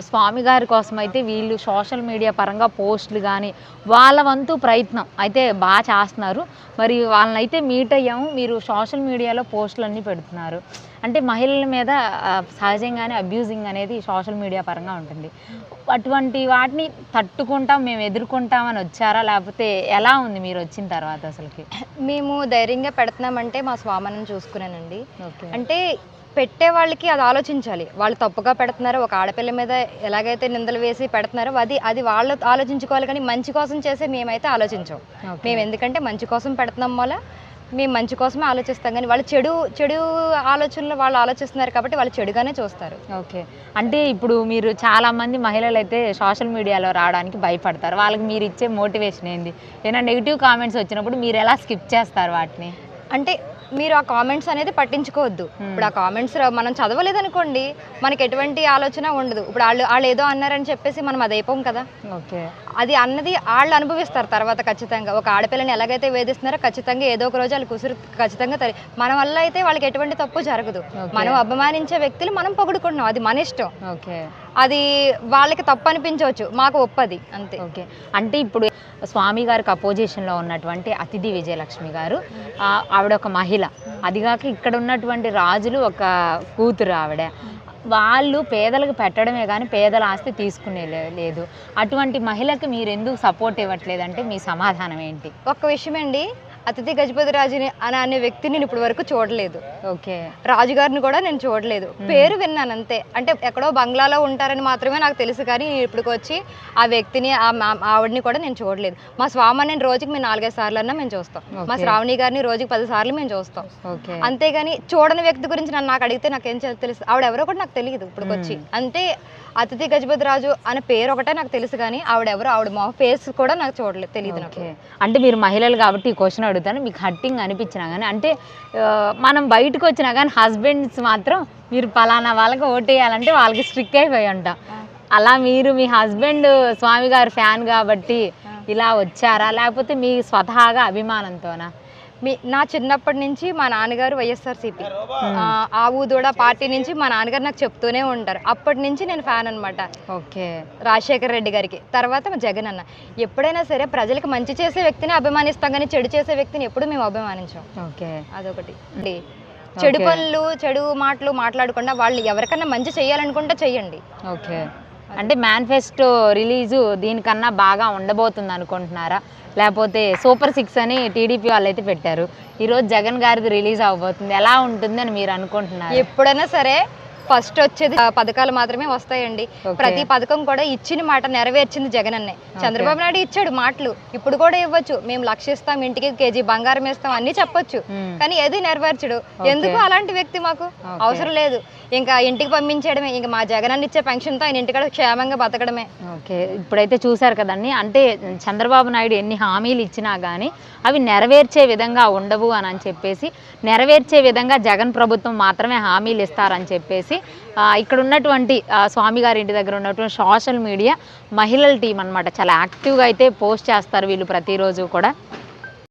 స్వామి గారి కోసం అయితే వీళ్ళు సోషల్ మీడియా పరంగా పోస్టులు కానీ వాళ్ళ వంతు ప్రయత్నం అయితే బాగా చేస్తున్నారు. మరి వాళ్ళనైతే మీట్ అయ్యాము. మీరు సోషల్ మీడియాలో పోస్టులు అన్నీ పెడుతున్నారు. అంటే మహిళల మీద సహజంగానే అబ్యూజింగ్ అనేది సోషల్ మీడియా పరంగా ఉంటుంది. అటువంటి వాటిని తట్టుకుంటాం, మేము ఎదుర్కొంటామని వచ్చారా? లేకపోతే ఎలా ఉంది మీరు వచ్చిన తర్వాత అసలుకి? మేము ధైర్యంగా పెడుతున్నామంటే మా స్వామిని చూసుకున్నానండి. ఓకే. అంటే పెట్టే వాళ్ళకి అది ఆలోచించాలి. వాళ్ళు తప్పుగా పెడుతున్నారు, ఒక ఆడపిల్ల మీద ఎలాగైతే నిందలు వేసి పెడుతున్నారో అది వాళ్ళు ఆలోచించుకోవాలి. కానీ మంచి కోసం చేసే మేమైతే ఆలోచించాం. మేము ఎందుకంటే మంచి కోసం పెడుతున్నాం వల్ల మేము మంచి కోసమే ఆలోచిస్తాం. కానీ వాళ్ళు చెడు ఆలోచనలు వాళ్ళు ఆలోచిస్తున్నారు కాబట్టి వాళ్ళు చెడుగానే చూస్తారు. ఓకే. అంటే ఇప్పుడు మీరు చాలామంది మహిళలు అయితే సోషల్ మీడియాలో రావడానికి భయపడతారు. వాళ్ళకి మీరు ఇచ్చే మోటివేషన్ ఏంది? ఏమైనా నెగిటివ్ కామెంట్స్ వచ్చినప్పుడు మీరు ఎలా స్కిప్ చేస్తారు వాటిని? అంటే మీరు ఆ కామెంట్స్ అనేది పట్టించుకోవద్దు. ఇప్పుడు ఆ కామెంట్స్ మనం చదవలేదనుకోండి, మనకి ఎటువంటి ఆలోచన ఉండదు. ఇప్పుడు వాళ్ళు ఏదో అన్నారని చెప్పేసి మనం అది అయిపోం కదా. ఓకే. అది అన్నది వాళ్ళు అనుభవిస్తారు తర్వాత ఖచ్చితంగా. ఒక ఆడపిల్లని ఎలాగైతే వేధిస్తున్నారో ఖచ్చితంగా ఏదో ఒక రోజు వాళ్ళు కుసురు ఖచ్చితంగా మన వల్ల అయితే వాళ్ళకి ఎటువంటి తప్పు జరగదు. మనం అభిమానించే వ్యక్తులు మనం పొగుడుకుంటున్నాం, అది మన ఇష్టం. ఓకే. అది వాళ్ళకి తప్పు అనిపించవచ్చు, మాకు ఒప్పది అంతే. ఓకే. అంటే ఇప్పుడు స్వామి గారికి అపోజిషన్లో ఉన్నటువంటి అతిథి విజయలక్ష్మి గారు, ఆవిడ ఒక మహిళ. అదిగాక ఇక్కడ ఉన్నటువంటి రాజులు ఒక కూతురు ఆవిడ. వాళ్ళు పేదలకు పెట్టడమే కానీ పేదల ఆస్తి తీసుకునే లేదు. అటువంటి మహిళకి మీరు ఎందుకు సపోర్ట్ ఇవ్వట్లేదంటే మీ సమాధానం ఏంటి? ఒక్క విషయం అండి, అతిథి గజపతి రాజుని అనే వ్యక్తిని నేను ఇప్పటి వరకు చూడలేదు. ఓకే. రాజుగారిని కూడా నేను చూడలేదు, పేరు విన్నాను అంతే. అంటే ఎక్కడో బంగ్లాలో ఉంటారని మాత్రమే నాకు తెలుసు. కానీ ఇప్పటికి వచ్చి ఆ వ్యక్తిని ఆవిడని కూడా నేను చూడలేదు. మా స్వామిని నేను రోజుకి మేము 4-5 సార్లు అన్నా మేము చూస్తాం. మా శ్రావణి గారిని రోజుకి 10 సార్లు మేము చూస్తాం. అంతేగాని చూడని వ్యక్తి గురించి నాకు అడిగితే నాకేం తెలుసు? ఆవిడ ఎవరో కూడా నాకు తెలియదు ఇప్పటికి వచ్చి. అంటే అతిథి గజపతి రాజు అనే పేరు ఒకటే నాకు తెలుసు, కానీ ఆవిడెవరో ఆవిడ మా ఫేస్ కూడా నాకు చూడలేదు, తెలియదు నాకు. అంటే మీరు మహిళలు కాబట్టి ఈ క్వశ్చన్ అడుగుతాను. మీకు హట్టింగ్ అనిపించినా కానీ, అంటే మనం బయటకు వచ్చినా కానీ హస్బెండ్స్ మాత్రం మీరు పలానా వాళ్ళకి ఓటేయాలంటే వాళ్ళకి స్ట్రిక్ అయిపోయి అంట. అలా మీరు మీ హస్బెండ్ స్వామి గారి ఫ్యాన్ కాబట్టి ఇలా వచ్చారా? లేకపోతే మీ స్వతహాగా అభిమానంతోనా? నా చిన్నప్పటి నుంచి మా నాన్నగారు వైఎస్ఆర్సీపీ ఆవు దూడ పార్టీ నుంచి మా నాన్నగారు నాకు చెప్తూనే ఉంటారు. అప్పటి నుంచి నేను ఫ్యాన్ అనమాట. ఓకే. రాజశేఖర రెడ్డి గారికి, తర్వాత మా జగన్ అన్న. ఎప్పుడైనా సరే ప్రజలకు మంచి చేసే వ్యక్తిని అభిమానిస్తాం, కానీ చెడు చేసే వ్యక్తిని ఎప్పుడు మేము అభిమానించాం. ఓకే. అదొకటి. చెడు పనులు చెడు మాటలు మాట్లాడకుండా వాళ్ళు ఎవరికన్నా మంచి చేయాలనుకుంటే చెయ్యండి. ఓకే. అంటే మేనిఫెస్టో రిలీజు దీనికన్నా బాగా ఉండబోతుంది అనుకుంటున్నారా? లేకపోతే సూపర్ 6 అని టీడీపీ వాళ్ళు అయితే పెట్టారు. ఈరోజు జగన్ గారిది రిలీజ్ అవ్వబోతుంది. ఎలా ఉంటుంది అని మీరు అనుకుంటున్నారు? ఎప్పుడైనా సరే ఫస్ట్ వచ్చేది పథకాలు మాత్రమే వస్తాయండి. ప్రతి పథకం కూడా ఇచ్చిన మాట నెరవేర్చింది జగన్ అన్నే. చంద్రబాబు నాయుడు ఇచ్చాడు మాటలు, ఇప్పుడు కూడా ఇవ్వచ్చు. మేము 1,00,000 ఇస్తాం, ఇంటికి కేజీ బంగారం ఇస్తాం అన్ని చెప్పొచ్చు, కానీ ఏది నెరవేర్చడు. ఎందుకు? అలాంటి వ్యక్తి మాకు అవసరం లేదు. ఇంకా ఇంటికి పంపించడమే. ఇంకా మా జగన్ అన్న ఇచ్చే పెన్షన్తో ఆయన ఇంటికాడ క్షేమంగా బతకడమే. ఓకే. ఇప్పుడైతే చూసారు కదండి, అంటే చంద్రబాబు నాయుడు ఎన్ని హామీలు ఇచ్చినా కానీ అవి నెరవేర్చే విధంగా ఉండవు అని చెప్పేసి, నెరవేర్చే విధంగా జగన్ ప్రభుత్వం మాత్రమే హామీలు ఇస్తారని చెప్పేసి ఇక్కడ ఉన్నటువంటి స్వామి గారి ఇంటి దగ్గర ఉన్నటువంటి సోషల్ మీడియా మహిళల టీం అనమాట చాలా యాక్టివ్గా అయితే పోస్ట్ చేస్తారు వీళ్ళు ప్రతిరోజు కూడా.